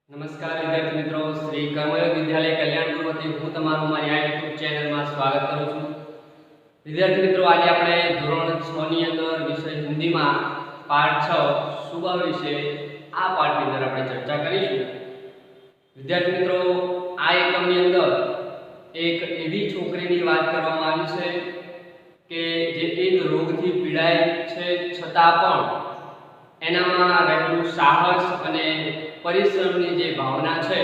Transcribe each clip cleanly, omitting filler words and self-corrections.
નમસ્કાર વિદ્યાર્થી મિત્રો, શ્રી કર્મયોગ વિદ્યાલય કલ્યાણપુર વતી હું તમારું મારી આ YouTube ચેનલમાં સ્વાગત કરું છું। વિદ્યાર્થી મિત્રો, આજે આપણે ધોરણ 6 ની અંદર વિષય હિન્દીમાં પાઠ 6 સુબહ વિશે આ પાઠની અંદર આપણે ચર્ચા કરીશું। વિદ્યાર્થી મિત્રો, આ એકમની અંદર એક એવી છોકરીની વાત કરવામાં આવી છે કે જે એક રોગથી પીડાય છે છતાં પણ એનામાં રહેલું સાહસ અને परिश्रमની જે ભાવના છે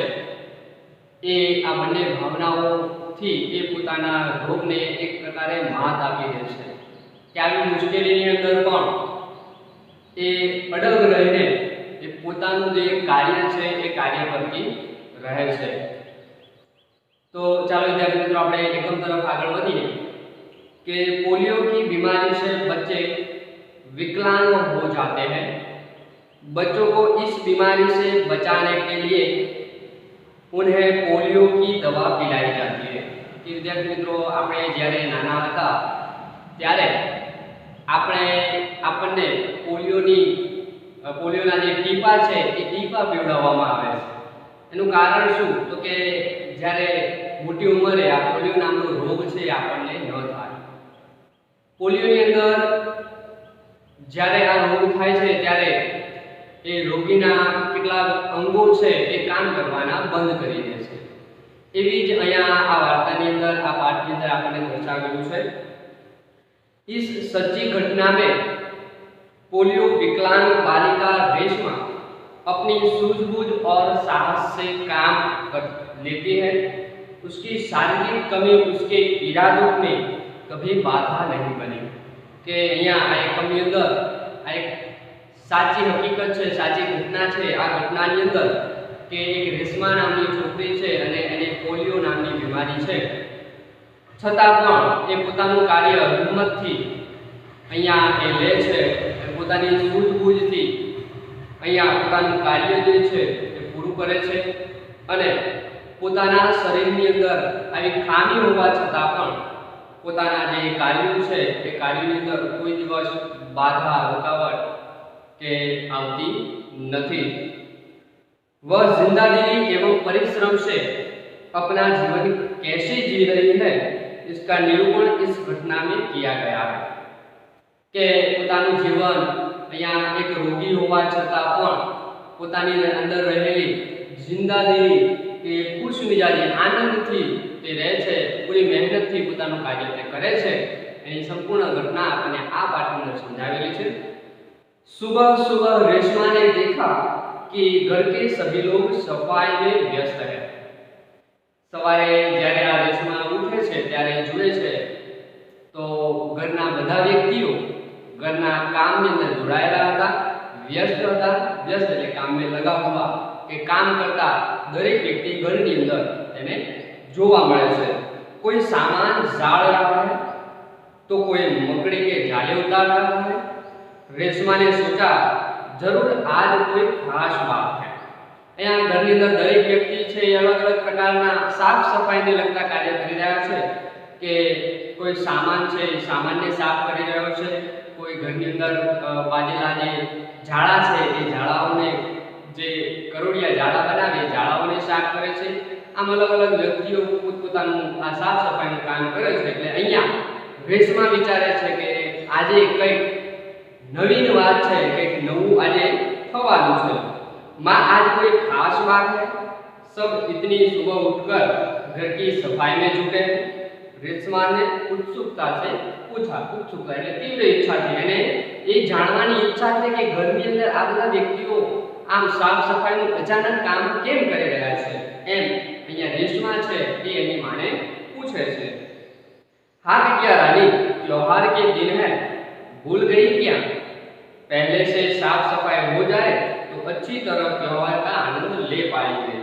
એ આ બંને ભાવનાઓથી એ પોતાના રોગને એક પ્રકારે માત આપી દે છે કે આવી મુશ્કેલીની અંદર પણ એ અડગ રહીને એ પોતાનું જે કાર્ય છે એ કાર્ય કરતી રહે છે। તો ચાલો વિદ્યાર્થી મિત્રો, આપણે એકમ તરફ આગળ વધીએ कि पोलियो की बीमारी से बच्चे विकलांग हो जाते हैं। बच्चों को इस बीमारी से बचाने के लिए उन्हें पोलियो की दवा पिलाई जाती है। कि विद्यार्थी मित्रों, આપણે જ્યારે નાના હતા ત્યારે આપણને પોલિયોના જે ટીપા છે એ ટીપા પીવડાવવામાં આવે છે। એનું કારણ શું? તો કે જ્યારે મોટી ઉંમરે આ પોલિયો નામનો રોગ છે આપણને ન થાય। પોલિયોની અંદર જ્યારે આ રોગ થાય છે ત્યારે એ રોગીના કેટલાક અંગો છે એ કામ કરવાના બંધ કરી દે છે। એવી જ અહીંયા આ વાર્તાની અંદર, આ પાઠની અંદર આપણને દર્શાવેલું છે। इस सच्ची घटना में पोलियो विकलांग बालिका रेशमा अपनी सूझबूझ और साहस से काम कर लेती है। उसकी शारीरिक कमी उसके इरादों में कभी बाधा नहीं बनी। કે અહીંયા આ એકમની અંદર આ એક સાચી હકીકત છે, સાચી ઘટના છે। આ ઘટનાની અંદર કે એક રેશમા નામની છોકરી છે અને એને પોલિયો નામની બીમારી છે, છતાં પણ એ પોતાનું કાર્ય હિંમતથી અહીંયા એ લે છે, પોતાની સૂઝબૂઝથી અહીંયા પોતાનું કાર્ય જે છે એ પૂરું કરે છે અને પોતાના શરીરની અંદર આવી ખામી હોવા છતાં પણ પોતાના જે કાર્યો છે એ કાર્યની અંદર કોઈ દિવસ બાધા रुकावट के आवती नहीं। वह जिंदादिली एवं परिश्रम से अपना जीवन कैसे जी रही है इसका निरूपण इस घटना में किया गया है। के પોતાનું જીવન અહીંયા એક રોગી હોવા છતાં પણ પોતાની અંદર રહેલી जिंदादिली के खुश मिजाजी आनंदથી તે રહે છે, પૂરી મહેનતથી પોતાનું કાર્ય તે કરે છે। એની સંપૂર્ણ ઘટના આપણને આ પાઠની અંદર સમજાવેલી છે। सुबह सुबह रेशमा ने देखा कि घर के सभी लोग सफाई में व्यस्त है। सवारे જ્યારે આ રેશમા ઉઠે છે ત્યારે જુએ છે તો ઘરના બધા વ્યક્તિઓ ઘરના કામની અંદર જોડાયેલા હતા, વ્યસ્ત હતા। વ્યસ્ત એટલે કામ में लगा हुआ કે કામ કરતા દરેક વ્યક્તિ ઘરની અંદર તેને જોવા મળે છે। कोई सामान झाड़ रहा है तो कोई मकड़ी के जाले उतार रहा है। रेशमा ने सोचा जरूर आज कोई खास बात है। અહીંયા ઘરની અંદર દરેક વ્યક્તિ છે એ અલગ અલગ પ્રકારના સાફ સફાઈને લગતા કાર્ય કરી રહ્યા છે કે કોઈ સામાન છે એ સામાનને સાફ કરી રહ્યો છે, કોઈ ઘરની અંદર બાજેલા જે ઝાડા છે એ ઝાડાઓને જે કરોડિયા ઝાડા બનાવે એ ઝાડાઓને સાફ કરે છે। આમ અલગ અલગ વ્યક્તિઓ પોતપોતાનું આ સાફ સફાઈનું કામ કરે છે। એટલે અહીંયા રેશમા વિચારે છે કે આજે કંઈક नवीन बात है, एक नवू आज थवानुं छे। मां आज कोई खास बात है। सब इतनी सुबह उठकर घर की सफाई में जुटे। रेशमा ने उत्सुकता से पूछा। उत्सुकता એટલે तीव्र इच्छा थी અને એ જાણવાની ઈચ્છા છે કે ઘરની અંદર આ બધા વ્યક્તિઓ આમ સાફ સફાઈનું અચાનક કામ કેમ કરી રહ્યા છે એમ અહીંયા રેશમા છે એ એની માને પૂછે છે। हाँ बिटिया रानी, त्योहार के दिन है, भूल गई क्या? पहले से साफ सफाई हो जाए तो अच्छी तरह त्योहार का आनंद ले पाएंगे।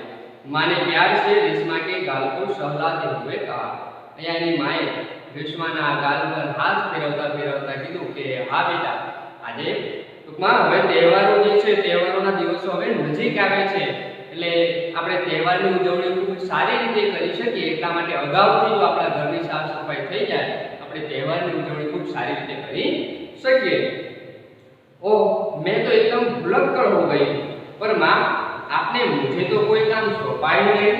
माँ ने प्यार से रेशमा के गाल को सहलाते हुए कहा। यानी माए रेशमाना गाल पर हाथ फेरवता फेरवता कीधुं के हाँ बेटा, આજે ટૂંકમાં હવે તહેવારો જે છે તહેવારોના દિવસો હવે નજીક આવે છે એટલે આપણે તહેવારની ઉજવણી ખૂબ સારી રીતે કરી શકીએ એટલા માટે અગાઉથી જો આપણા ઘરની સાફ સફાઈ થઈ જાય આપણે તહેવારની ઉજવણી ખૂબ સારી રીતે કરી શકીએ। ओह, मैं तो एकदम भुलक्कड़ हो गई। पर माँ, आपने मुझे तो कोई काम सौंपाયું नहीं,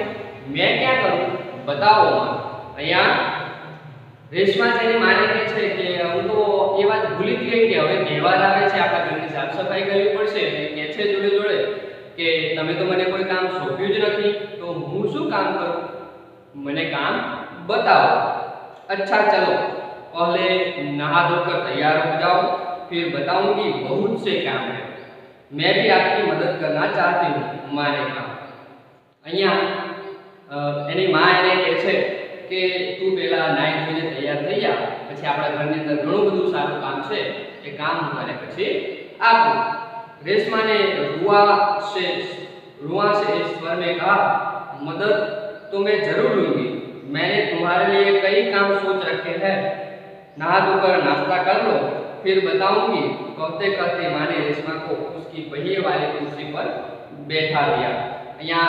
मैं क्या करूं, बताओ मां। અહીંયા રેશમા જેની માને કહે છે કે હું તો એ વાત ભૂલી જ ગઈ કે હવે તહેવાર આવે છે, આપણા ઘરની સાફ સફાઈ કરવી પડશે, અને કહે છે જોડે જોડે કે તમે તો મને કોઈ કામ સોંપ્યું જ નથી, તો હું શું કામ કરું, મને काम बताओ। अच्छा चलो पहले नहा धोकर तैयार हो जाओ, फिर बताऊंगी बहुत से काम है, मैं भी आपकी मदद करना चाहती हूँ, माँ ने कहा। અહીંયા એની માં એને કહે છે કે તું પહેલા નાઈ ધોઈને તૈયાર થઈ જા, પછી આપણા ઘરની અંદર ઘણું બધું સારું કામ છે, એ કામ હું તને પછી આપું। રેશમા ने रुआ से स्वर में कहा, मदद तो मैं जरूर लूंगी, मैंने तुम्हारे लिए कई काम सोच रखे हैं, नहा धोकर नाश्ता कर लो, फिर बताऊंगी। कहते कहते माँ ने रेशमा को उसकी पहिए वाली कुर्सी पर बैठा दिया। અહીંયા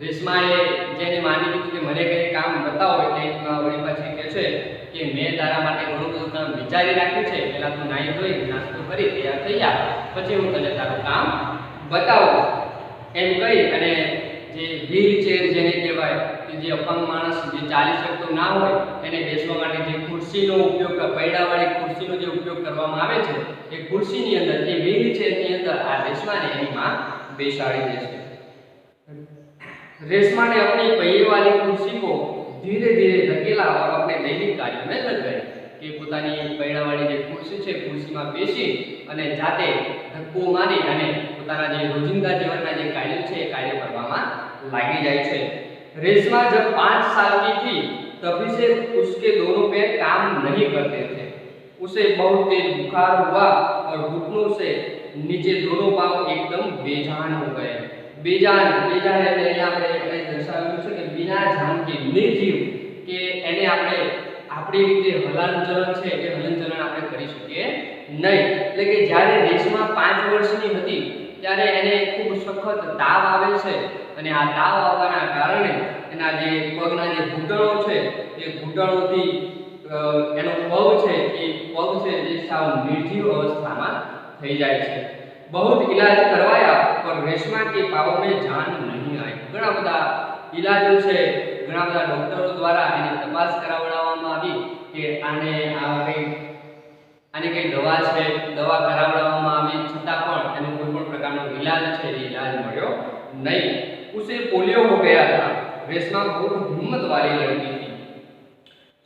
રેશમાએ જેને માની લીધું કે મને કઈ કામ બતાવો, એટલે વળી પાછી કહે છે કે મેં તારા માટે ઘણું બધું કામ વિચારી રાખ્યું છે, પહેલા તું નાહી ધોઈ નાસ્તો કરી તૈયાર થઈ જા, પછી હું તને તારું કામ બતાવું, એમ કહી અને જે વ્હીલ ચેર જેને કહેવાય કે જે અપંગ માણસ જે ચાલી શકતો ના હોય એને બેસવા માટે જે ખુરશીનો ઉપયોગ, પૈડાવાળી ખુરશીનો જે ઉપયોગ કરવામાં આવે છે, એ ખુરશીની અંદર, એ વ્હીલ ચેરની અંદર આ રેશમાને એની માં બેસાડી દે છે। रेशमा ने अपनी पहिए वाली कुर्सी को धीरे धीरे धकेला और अपने दैनिक कार्य में लग गई कि પોતાની પૈડાવાળી જે ખુરશી છે, ખુરશીમાં બેસી અને જાતે ધક્કો મારી અને પોતાના જે રોજિંદા જીવનના જે કાર્યો છે એ કાર્ય કરવામાં લાગી જાય છે। रेशमा जब 5 साल की थी तभी से उसके दोनों पैर काम नहीं करते थे, उसे बहुत तेज बुखार हुआ और घुटनों से नीचे दोनों पांव एकदम बेजान हो गए। बेजान बेजान એટલે અહીંયા આપણે દર્શાવ્યું છે કે बिना जान के निर्जीव, કે એને આપણે આપણી રીતે હલનચલન છે એ હલનચલન આપણે કરી શકીએ નહીં। એટલે કે જ્યારે રેશમા 5 વર્ષની હતી ત્યારે એને ખૂબ સખત તાવ આવે છે, અને આ તાવ આવવાના કારણે એના જે પગના જે ઘૂંટણો છે એ ઘૂંટણોથી એનો પગ છે એ સાવ નિર્જીવ અવસ્થામાં થઈ જાય છે। बहुत इलाज करवाया पर रेशमा के पाँव में जान नहीं आई। घણા બધા इलाजो છે, ઘણા બધા ડોક્ટરો દ્વારા એની તપાસ કરાવવામાં આવી કે આને કઈ દવા છે, દવા કરાવવામાં આવી છતાં પણ એનો કોઈ પણ પ્રકારનો इलाज છે એ इलाज મળ્યો नहीं। उसे पोलियो हो गया था। रेशमा बहुत हिम्मत वाली लड़की थी।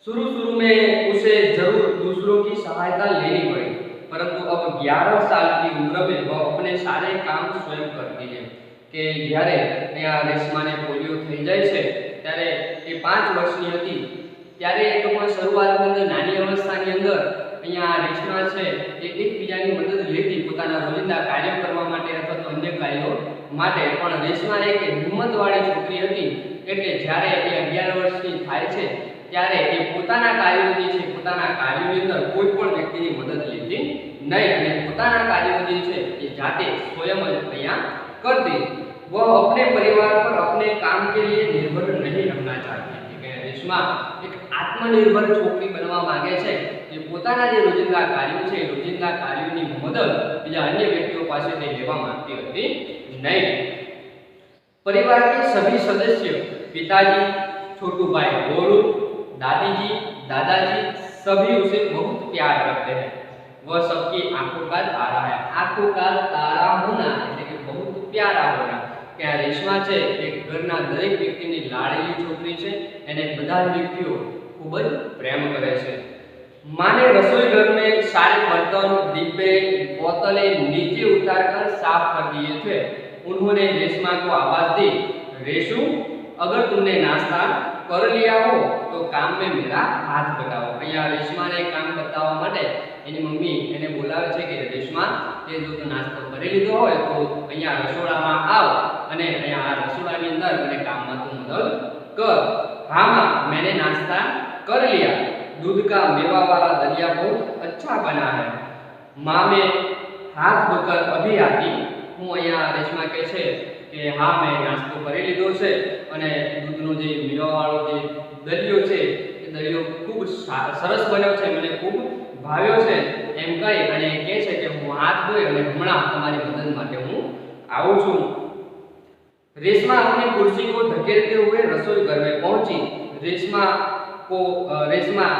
शुरू में उसे जरूर दूसरों की सहायता लेनी पड़ी, परंतु अब 11 साल की उम्र में वह अपने सारे काम स्वयं करती है। કે જ્યારે અહીંયા રેશમાને પોલિયો થઈ જાય છે ત્યારે એ 5 વર્ષની હતી ત્યારે એ લોકો શરૂઆતની અંદર નાની અવસ્થાની અંદર અહીંયા રેશમા છે એ એકબીજાની મદદ લેતી પોતાના રોજિંદા કાર્યો કરવા માટે અથવા તો અન્ય કાર્યો માટે। પણ રેશમા એક હિંમતવાળી છોકરી હતી એટલે જ્યારે એ 11 વર્ષની થાય છે ત્યારે એ પોતાના કાર્યો જે છે પોતાના કાર્યોની અંદર કોઈ પણ વ્યક્તિની મદદ લેતી नहीं, અને પોતાના કાર્યો જે છે એ જાતે સ્વયં જ અહીંયા करती। वह अपने परिवार पर अपने काम के लिए निर्भर नहीं रहना चाहती थी। કે રેશમા એક આત્મનિર્ભર છોકરી બનવા માંગે છે, જે પોતાના જે રોજિંદા કાર્યો છે રોજિંદા કાર્યોની મદદ બીજા અન્ય વ્યક્તિઓ પાસેથી લેવા માંગતી હતી नहीं। परिवार के सभी सदस्य पिताजी, छोटू भाई गोलू, दादी जी, दादाजी सभी उसे बहुत प्यार करते हैं। वह सबकी आंखों का तारा है। आंखों का तारा होना એટલે કે बहुत प्यारा होना। કે આ રેશમા છે એ ઘરના દરેક વ્યક્તિની લાડેલી છોકરી છે, એને બધા વ્યક્તિઓ ખૂબ જ પ્રેમ કરે છે। माँ ने रसोई घर में सारे बर्तन, डिब्बे, बोतलें नीचे उतारकर साफ कर दिए थे। उन्होंने रेशमा को आवाज दी, रेशु अगर तुमने नाश्ता कर लिया हो तो काम में मेरा हाथ बटाओ। અહીંયા રેશમાને કામ બતાવવા માટે એની મમ્મી એને બોલાવે છે કે રેશમા તે જો તો નાસ્તો કરી લીધો હોય તો અહીંયા રસોડામાં આવ અને અહીંયા આ રસોડાની અંદર મને કામમાં તું મદદ કર। हाँ माँ, मैंने नाश्ता कर लिया। दूध का मेवा वाला दलिया बहुत अच्छा बना है। माँ में हाथ धोकर अभी आती हूँ। અહીંયા રેશમા કહે છે કે હા મેં નાસ્તો કરી લીધો છે અને દૂધનો જે મેવાવાળો જે દલિયો છે એ દલિયો ખૂબ સરસ બન્યો છે, મને ખૂબ ભાવ્યો છે એમ કહી અને કહે છે કે હું હાથ ધોઈ અને હમણાં તમારી મદદ માટે હું આવું છું। रेशमा अपनी कुर्सी को धकेलते हुए रसोई घर में पहुंची। रेशमा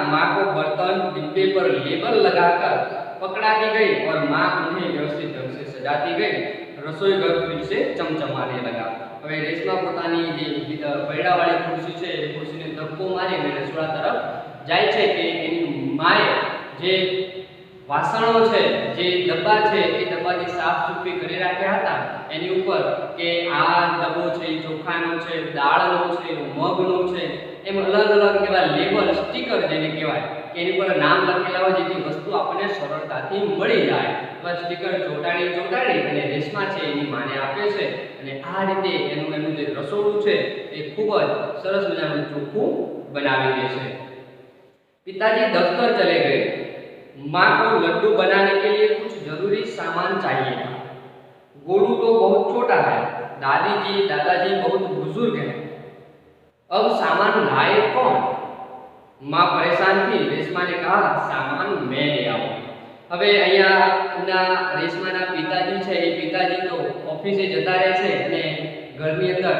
माँ को बर्तन डिब्बे पर लेबल लगाकर पकड़ाती गई और माँ उन्हें व्यवस्थित ढंग से सजाती गई। रसोई घर फिर से चमचमाने लगा। હવે રેશમા પોતાની જે પૈડાવાળી ખુરશી છે એ ખુરશીને ધક્કો મારીને રસોડા તરફ જાય છે કે એની માએ જે વાસણો છે, જે ડબ્બા છે એ ડબ્બાની સાફ સુફી કરી રાખ્યા હતા એની ઉપર કે આ ડબ્બો છે એ ચોખાનો છે, દાળનો છે, મગનો છે, એમ અલગ અલગ એવા લેબલ સ્ટીકર જેને કહેવાય કે એની પર નામ લખેલા હોય જેથી વસ્તુ આપણને સરળતાથી મળી જાય એવા સ્ટીકર ચોંટાડી અને રેશમા છે એની માને આપે છે અને આ રીતે એનું જે રસોડું છે એ ખૂબ જ સરસ મજાનું ચોખ્ખું બનાવી દે છે। पिताजी दफ्तर चले गए। माँ को लड्डू बनाने के लिए कुछ जरूरी सामान चाहिए था। गोलू तो बहुत छोटा है, दादाजी बहुत बुजुर्ग हैं। अब सामान लाए कौन? माँ परेशान थी। रेशमा ने कहा सामान मैं ले आऊंगी। હવે અહીંયા એમના રેશમાના પિતાજી છે એ પિતાજી તો ઓફિસે જતા રહે છે અને ઘરની અંદર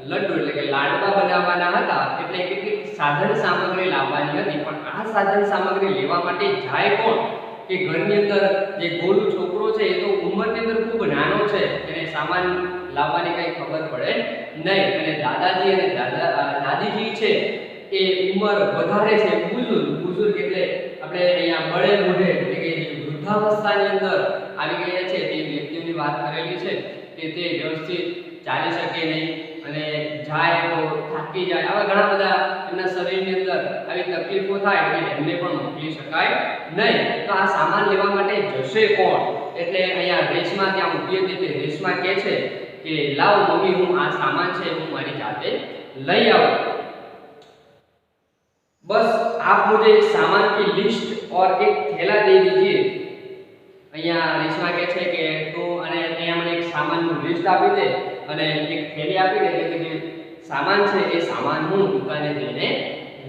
લડ્ડુ એટલે કે લાડવા બનાવવાના હતા એટલે કેટલીક સાધન સામગ્રી લાવવાની હતી પણ આ સાધન સામગ્રી લેવા માટે જાય કોણ કે ઘરની અંદર જે ગોલુ છોકરો છે એ તો ઉંમરની અંદર ખૂબ નાનો છે એને સામાન લાવવાની કંઈ ખબર પડે નહીં અને દાદાજી અને દાદીજી છે એ ઉંમર વધારે છે બુઝુર્ગ એટલે આપણે અહીંયા બળે બુઢે એટલે કે વૃદ્ધાવસ્થાની અંદર આવી ગયા છે તે વ્યક્તિઓની વાત કરેલી છે કે તે વ્યવસ્થિત ચાલી શકે નહીં અને જાય તો થાકી જાય આવા ઘણા બધા એમના શરીરની અંદર આવી તકલીફો થાય એટલે એમને પણ મોકલી શકાય નહીં તો આ સામાન લેવા માટે જશે કોણ એટલે અહીંયા રેશમા ત્યાં ઊભી હતી તે રેશમા કહે છે કે લાવ મમ્મી હું આ સામાન છે હું મારી જાતે લઈ આવું। बस आप मुझे सामान की लिस्ट और एक थैला दे दीजिए। અહીંયા રેશમા કહે છે કે તું અને અહીંયા મને એક સામાનનું લિસ્ટ આપી દે અને એક થેલી આપી દે એટલે કે સામાન છે એ સામાન હું દુકાને જઈને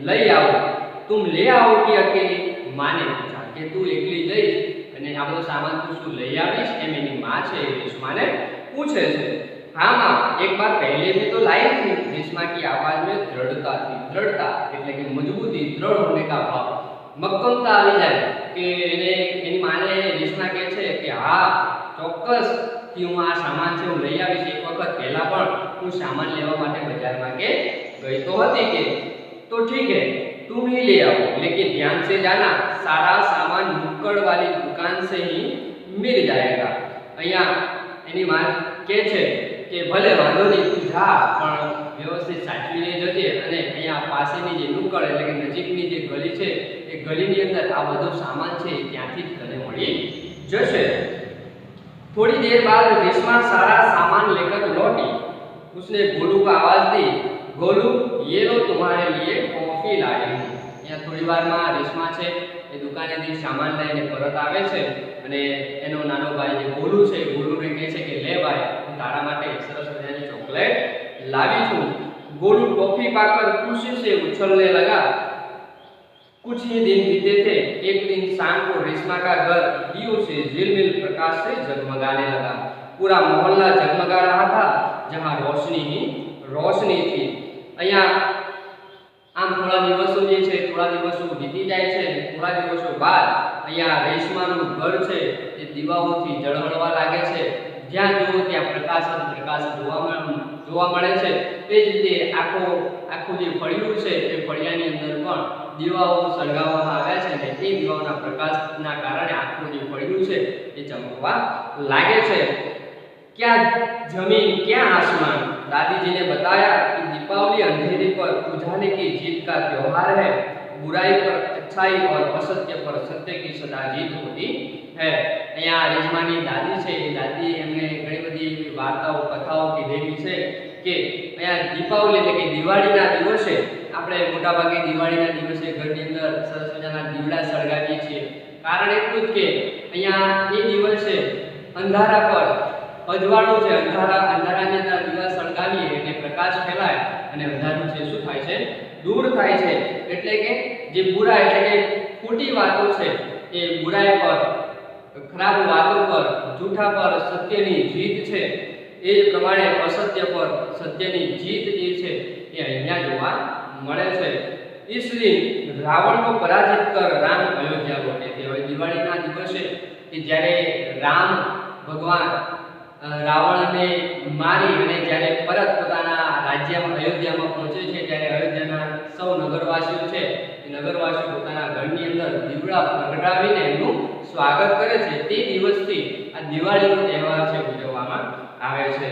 લઈ આવું। तुम ले आओगी अकेली? माने पूछा કે તું એકલી જઈશ અને આ બધો સામાન તું શું લઈ આવીશ એમ એની માં છે રેશમાને પૂછે છે। हाँ माँ, एक बार पहले भी तो लाई थी। रेशमा की आवाज में दृढ़ता थी। दृढ़ता એટલે કે મજબૂતી, દ્રઢ होने का भाव, મક્કમતા આવી જાય કે એની માને રેશમા કહે છે કે હા ચોક્કસ કે હું આ સામાન છે હું લઈ આવીશ। એક વખત પહેલા પણ હું સામાન લેવા માટે બજારમાં કે ગઈ તો હતી કે तो ठीक है तुम ही ले आओ लेकिन ध्यान से जाना सारा सामान नुक्कड़ वाली दुकान से ही मिल जाएगा। અહીંયા એની માં કહે છે કે ભલે વાંધો નહીં તું જા પણ વ્યવસ્થિત સાચવીને જજે અને અહીંયા પાસેની જે નુક્કડ એટલે કે નજીકની જે ગલી છે એ ગલીની અંદર આ બધો સામાન છે ત્યાંથી જ તને મળી જશે। थोड़ी देर बाद रेशमा सारा सामान लेकर लौटी। उसने गोलू को आवाज दी, गोलू ये लो तुम्हारे लिए कॉफी लाई हूँ। यहाँ थोड़ी वार में रेशमा है એ દુકાનેથી સામાન લઈને પરત આવે છે અને એનો નાનો ભાઈ જે ગોલુ છે ગોલુને કહે છે કે લે ભાઈ હું તારા માટે એક સરસ મજાની ચોકલેટ લાવી છું। गोलू टॉफी पाकर खुशी से उछलने लगा। कुछ ही दिन बीते थे। एक दिन शाम को रेशमा का घर दियों से झिलमिल प्रकाश से जगमगाने लगा। पूरा मोहल्ला जगमगा रहा था जहाँ रोशनी ही रोशनी थी। અહીંયા આમ થોડા દિવસો જે છે થોડા દિવસો વીતી જાય છે અને થોડા દિવસો બાદ અહીંયા રેશમાનું ઘર છે એ દીવાઓથી ઝળહળવા લાગે છે। જ્યાં જુઓ ત્યાં પ્રકાશ જ પ્રકાશ જોવા મળે છે। તે જ રીતે આખું જે ફળિયું છે એ ફળિયાની અંદર પણ દીવાઓ સળગાવવામાં આવ્યા છે અને એ દીવાઓના પ્રકાશના કારણે આખું જે ફળિયું છે એ ચમકવા લાગે છે। क्या जमीन क्या आसमान? दादी ने बताया कि दीपावली अंधेरे पर उजाले की जीत का त्योहार है। बुराई पर अच्छाई और असत्य पर सत्य की सदा जीत होती है। અહીંયા રેશમાની દાદી છે એ દાદી એમને ઘણી બધી એવી વાર્તાઓ કથાઓ કીધેલી છે કે અહીંયા દીપાવલી એટલે કે દિવાળીના દિવસે આપણે મોટાભાગે દિવાળીના દિવસે ઘરની અંદર સરસ મજાના દીવડા સળગાવીએ છીએ। કારણ એટલું જ કે અહીંયા એ દિવસે અંધારા પર અજવાળું છે અંધારાની અંદર દીવા સળગાવીએ એટલે પ્રકાશ ફેલાય અને અંધારું છે શું થાય છે દૂર થાય છે। એટલે કે જે બુરાઈ એટલે કે ખોટી વાતો છે એ बुराई पर खराब बातों पर झूठा पर सत्य की जीत है એ જ પ્રમાણે અસત્ય પર સત્યની જીત જે છે એ અહીંયા જોવા મળે છે। इसलिए रावण को पराजित कर राम अयोध्या लौटे थे। હવે દિવાળીના દિવસે કે જ્યારે રામ ભગવાન રાવણને મારી અને જ્યારે પરત પોતાના રાજ્યમાં અયોધ્યામાં પહોંચે છે ત્યારે અયોધ્યાના સૌ નગરવાસીઓ છે એ નગરવાસીઓ પોતાના ઘરની અંદર દીવડા પ્રગટાવીને એનું સ્વાગત કરે છે। તે દિવસથી આ દિવાળીનો તહેવાર છે ઉજવવામાં આવે છે।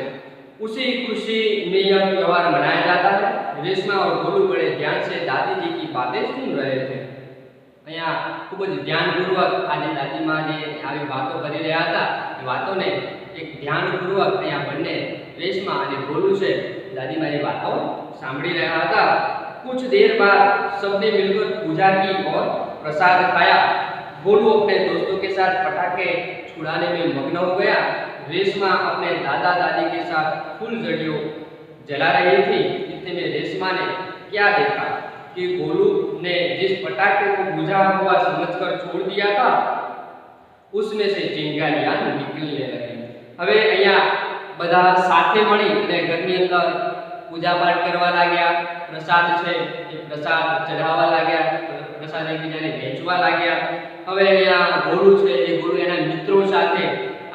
उसी खुशी में यह त्योहार मनाया जाता है। रेशमा और गोलू बड़े ध्यान से दादी जी की बातें सुन रहे थे। અહીંયા ખૂબ જ ધ્યાનપૂર્વક આજે દાદીમાં જે આવી વાતો કરી રહ્યા હતા એ વાતોને એક ધ્યાનપૂર્વક અહીંયા બંને રેશમા અને ગોલુ છે દાદીમાં એ વાતો સાંભળી રહ્યા હતા। कुछ देर बाद सबने मिलकर पूजा की और प्रसाद खाया। गोलू अपने दोस्तों के साथ पटाखे छुड़ाने में मग्न हो गया। रेशमा अपने दादा दादी के साथ फुलझड़ियों जला रही थी। इतने में रेशमा ने क्या देखा कि गोलू ने जिस पटाखे को बुझा हुआ समझकर छोड़ दिया था उसमें से चिंगारियां निकलने लगी। હવે અહીંયા બધા સાથે મળી અને ઘરની અંદર પૂજા પાઠ કરવા लाग्या। પ્રસાદ છે એ પ્રસાદ ચઢાવવા लाग्या, પ્રસાદ એકબીજાને વહેંચવા लाग्या। હવે અહીંયા ગોલુ છે એ ગોલુ એના મિત્રો સાથે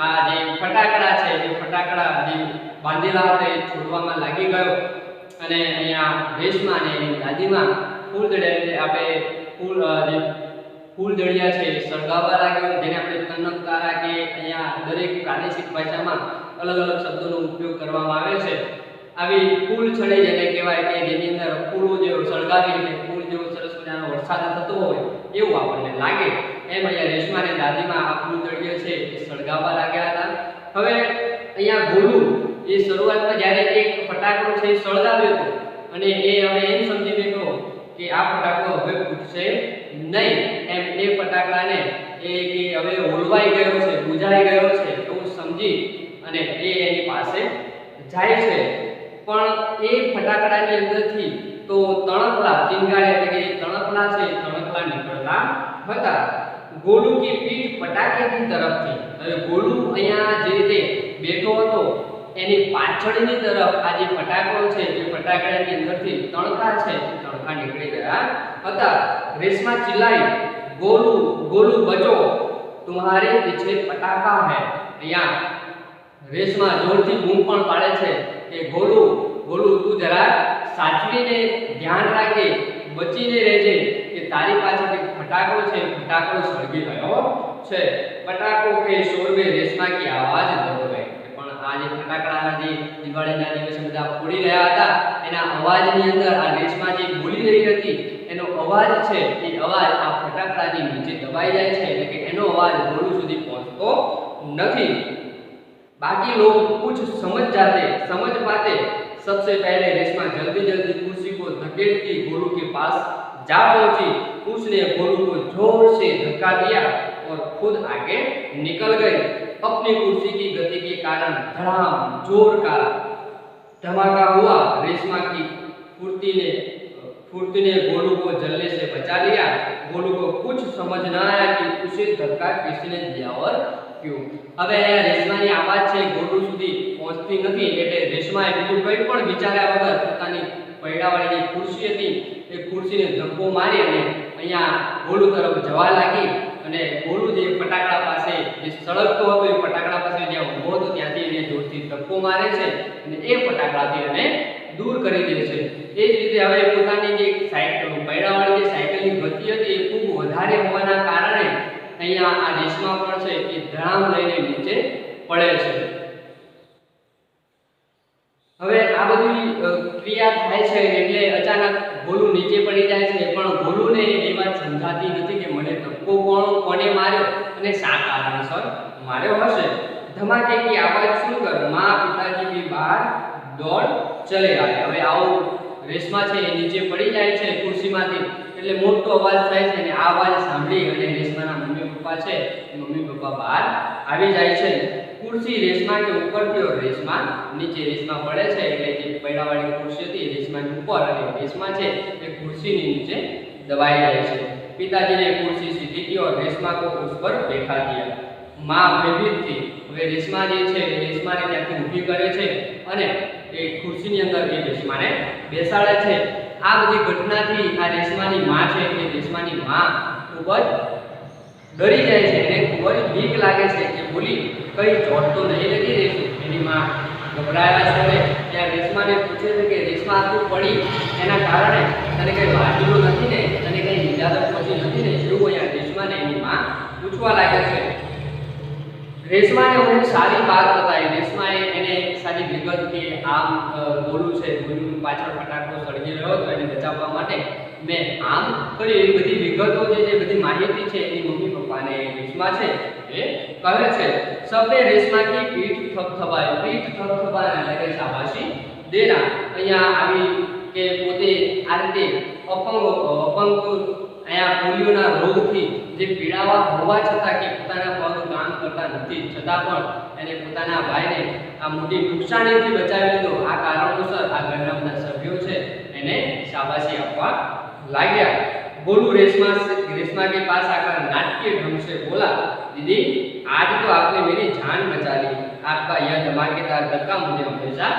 આ જે ફટાકડા છે એ ફટાકડા જે બાંધેલા હતા એ છોડવામાં લાગી ગયો અને અહીંયા રેશમા અને એની દાદીમાં ફૂલદડિયા આપણે ફૂલદડિયા છે સળગાવવા લાગ્યો, જેને આપણે તનક તારા કે અહીંયા દરેક પ્રાદેશિક ભાષામાં અલગ અલગ શબ્દોનો ઉપયોગ કરવામાં આવે છે। આવી ફૂલ છડી જેને કહેવાય કે જેની અંદર ફૂલો જેવો સળગાવી એટલે ફૂલ જેવો સરસ મજાનો વરસાદ થતો હોય એવું આપણને લાગે એમ અહીંયા રેશમા અને દાદીમાં આ ફૂલદડિયા છે એ સળગાવવા લાગ્યા હતા। હવે અહીંયા ગોલુ એ શરૂઆતમાં જ્યારે એક ફટાકડો છે એ સળગાવ્યો હતો અને એ હવે એમ સમજી બેઠો કે આ ફટાકડો હવે ફૂટશે નહીં એમ એ ફટાકડાને એ કે હવે ઓલવાઈ ગયો છે, બુઝાઈ ગયો છે એવું સમજી અને એ એની પાસે જાય છે। પણ એ ફટાકડાની અંદરથી તો તણકલા ચિંગારી એટલે કે તણકલા છે તણકલા નીકળતા હતા। ગોલુ की पीठ पटाखे की तरफ थी। હવે ગોલુ અહીંયા જે રીતે બેઠો હતો એની પાછળની તરફ આ જે ફટાકડો છે એ ફટાકડાની અંદરથી તણકા છે તણકા નીકળી ગયા હતા। રેશમા चिल्लाई, गोलू गोलू बचो, तुम्हारे पीछे पटाखा है। અહીંયા રેશમા જોરથી બૂમ પણ પાડે છે કે ગોલુ ગોલુ તું જરા સાચવીને ધ્યાન રાખે, બચીને રહેજે કે તારી પાછળ એક ફટાકડો છે ફટાકડો સળગી રહ્યો છે। पटाखों के शोर में रेशमा की आवाज दब गई। પણ આ જે ફટાકડાના જે દિવાળીના દિવસે બધા ફોડી રહ્યા હતા એના અવાજની અંદર આ રેશમા જે બોલી રહી હતી એનો અવાજ છે એ અવાજ આ ફટાકડાની નીચે દબાઈ જાય છે એટલે કે એનો અવાજ ગોલુ સુધી પહોંચતો નથી। बाकी लोग कुछ समझ पाते। सबसे पहले रेशमा जल्दी जल्दी कुर्सी को धकेलती गोलू के पास जा पहुंची। उसने गोलू को जोर से धक्का दिया और खुद आगे निकल गई। अपनी कुर्सी की गति के कारण धड़ाम जोर का धमाका हुआ। रेशमा की फुर्ती ने गोलू को जलने से बचा लिया। गोलू को कुछ समझ न आया कि उसे धक्का किसने दिया और क्यों। હવે રેશમાની આવાજ છે ગોલુ સુધી પહોંચતી નથી એટલે રેશમાએ બીજું કંઈ પણ વિચાર્યા વગર પોતાની પૈડાવાળી જે ખુરશી હતી એ ખુરશીને ધક્કો મારી અને અહીંયા ગોલુ તરફ જવા લાગી અને ગોલુ જે ફટાકડા પાસે જે સળગતો હતો એ ફટાકડા પાસે જ્યાં ઊભો હતો ત્યાંથી એને જોરથી ધક્કો મારે છે અને એ ફટાકડાથી એને દૂર કરી દે છે। એ જ રીતે હવે પોતાની જે સાયકલ પૈડાવાળી જે સાયકલની ગતિ હતી એ ખૂબ વધારે હોવાના કારણે અહીંયા આ રેશમા પણ છે એ ધડામ લઈને નીચે પડે છે। હવે આ બધી ક્રિયા થાય છે એટલે અચાનક ગોલુ નીચે પડી જાય છે પણ ગોલુને એ વાત સમજાતી નથી કે મને ધક્કો કોને માર્યો અને શા કારણસર માર્યો હશે। ધમાકે की आवाज सुनकर मां पिताजी भी बाहर दौड़ चले आए। હવે આવો રેશમા છે એ નીચે પડી જાય છે ખુરશીમાંથી એટલે મોટો અવાજ થાય છે અને આ અવાજ સાંભળી અને રેશમાના મમ્મી પપ્પા છે મમ્મી પપ્પા બહાર આવી જાય છે। कुर्सी रेशमा के ऊपर थी और रेशमा नीचे। रेशमा पड़े છે એટલે જે પૈડાવાળી ખુરશી હતી રેશમાની ઉપર અને રેશમા છે એ ખુરશીની નીચે દબાઈ જાય છે। पिताजी ने कुर्सी सीधी की और रेशमा को उस पर बैठा दिया। मां भयभीत थी। હવે રેશમા જે છે રેશમાને ત્યાંથી ઊભી કરે છે અને એ ખુરશીની અંદર એ રેશમાને બેસાડે છે. આ બધી ઘટનાથી આ રેશમાની માં છે એ રેશમાની માં ખૂબ જ ડરી જાય છે, એને ખૂબ જ બીક લાગે છે કે બોલી કઈ ચોટ તો નહીં લગી રહેશે. એની માં ગભરાયા છે. ત્યાં રેશમાને પૂછે છે કે રેશમા તું પડી એના કારણે તને કઈ વાગેલું નથી ને, તને કઈ ઈજા પહોંચી નથી ને, એવું અહીંયા રેશમાને એની માં પૂછવા લાગે છે. રેશમાને ઉन्हें સારી વાત બતાવી. રેશમાએ એને સારી વિગત કે આમ બોલું છે, બોલું પાછળ ફટાકડો સળગી રહ્યો તો એને બચાવવા માટે મેં આમ કરી. એવી બધી વિગતો જે બધી માહિતી છે એની મમ્મી પપ્પાને રેશમા છે એ કહે છે. સબને રેશમા की पीठ थपथपाई. पीठ थपथपाना એટલે કે શાબાશી દેના. અહીંયા આવી કે પોતે આ રીતે અપંગ અહીંયા પોલિયોના રોગથી જે પીડાવા હોવા છતાં કે પોતાના પગ કામ કરતા નથી છતાં પણ એને પોતાના ભાઈને આ મોટી નુકસાનીથી બચાવી લીધો. આ કારણોસર આ ઘરના બધા સભ્યો છે એને શાબાશી આપવા લાગ્યા. बोलू रेशमा के पास आकर नाट्य ढंग से बोला, दीदी आज तो आपने मेरी जान बचा ली. आपका यह धमाकेदार धक्का मुझे हमेशा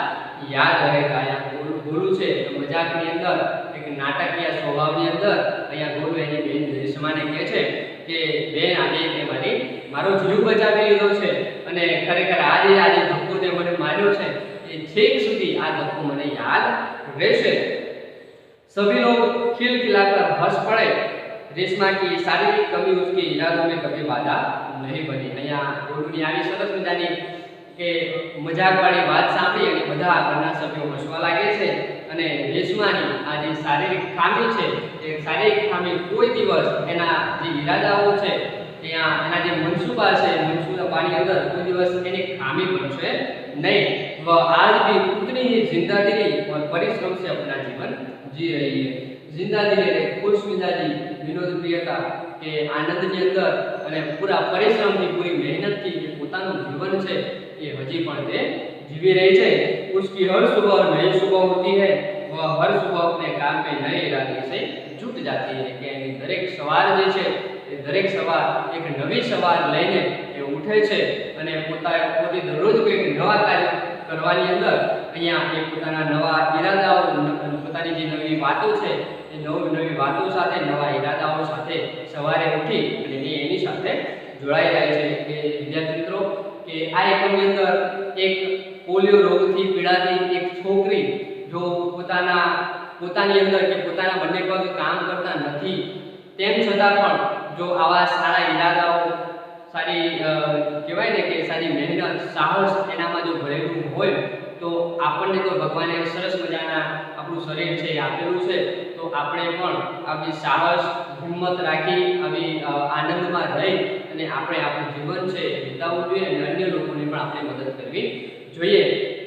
याद रहेगा. यहाँ बोलू છે મજાકની અંદર એક નાટકીય સ્વભાવની અંદર અહીંયા બોલુ એની બેન રેશમાને કહે છે કે બેન આજે તે મારો જીવ બચાવી લીધો છે અને ખરેખર આજે ધક્કો તે મને માર્યો છે એ છેક સુધી આ ધક્કો મને યાદ રહેશે. सभी लोग खिलखिलाकर हंस पड़े. रेशमा की शारीरिक कमी उसके इरादों में कभी बाधा नहीं बनी. અહીંયા બોલુની આવી સરસ મજાની કે મજાકવાળી વાત સાંભળી અને બધા ઘરના સભ્યો હસવા લાગે છે અને રેશમાની આ જે શારીરિક ખામી છે એ શારીરિક ખામી કોઈ દિવસ એના જે ઈરાદાઓ છે ત્યાં એના જે મનસૂબા છે મનસૂબાની અંદર કોઈ દિવસ એની ખામી બનશે નહીં. वह आज भी उतनी ही जिंदादिली और परिश्रम से अपना जीवन जी रही है. जिंदादिली એટલે ખુશ મિજાજી, વિનોદ પ્રિયતા કે આનંદની અંદર અને પૂરા પરિશ્રમથી પૂરી મહેનતથી જે પોતાનું જીવન છે એ હજી પણ તે જીવી રહી છે. उसकी हर सुबह नई सुबह होती है. वह हर सुबह अपने काम में नए इरादे से जुट जाती है. કે એની દરેક સવાર જે છે એ દરેક સવાર એક નવી સવાર લઈને એ ઉઠે છે અને પોતે દરરોજ કંઈક નવા કાર્ય કરવાની અંદર અહીંયા એ પોતાના નવા ઈરાદાઓ પોતાની જે નવી વાતો છે એ નવી વાતો સાથે નવા ઈરાદાઓ સાથે સવારે ઉઠી અને એની સાથે જોડાઈ જાય છે. કે વિદ્યાર્થી મિત્રો કે આ એકમની અંદર એક પોલિયો રોગથી પીડાતી એક છોકરી જો પોતાની અંદર કે પોતાના બંને પગ કામ કરતા નથી તેમ છતાં પણ જો આવા સારા ઈરાદાઓ સારી કહેવાય ને કે સારી મહેનત સાહસ એનામાં જો ભરેલું હોય તો આપણને તો ભગવાને સરસ મજાના આપણું શરીર છે આપેલું છે તો આપણે પણ આવી સાહસ હિંમત રાખી આવી આનંદમાં રહી અને આપણે આપણું જીવન છે વિતાવવું જોઈએ અને અન્ય લોકોને પણ આપણે મદદ કરવી જોઈએ.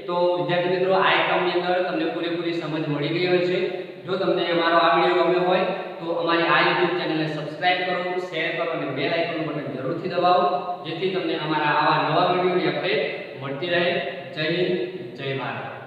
તો વિદ્યાર્થી મિત્રો આ એકમની અંદર તમને પૂરેપૂરી સમજ મળી ગઈ હોય છે. જો તમને અમારો આ વિડીયો ગમ્યો હોય તો અમારી આ YouTube ચેનલને સબસ્ક્રાઇબ કરો, શેર કરો અને બેલ આઇકન બટન જરૂરથી દબાવો જેથી તમને અમારા આવા નવા વિડીયોની અપડેટ મળતી રહે. જય હિન્દ, જય ભારત.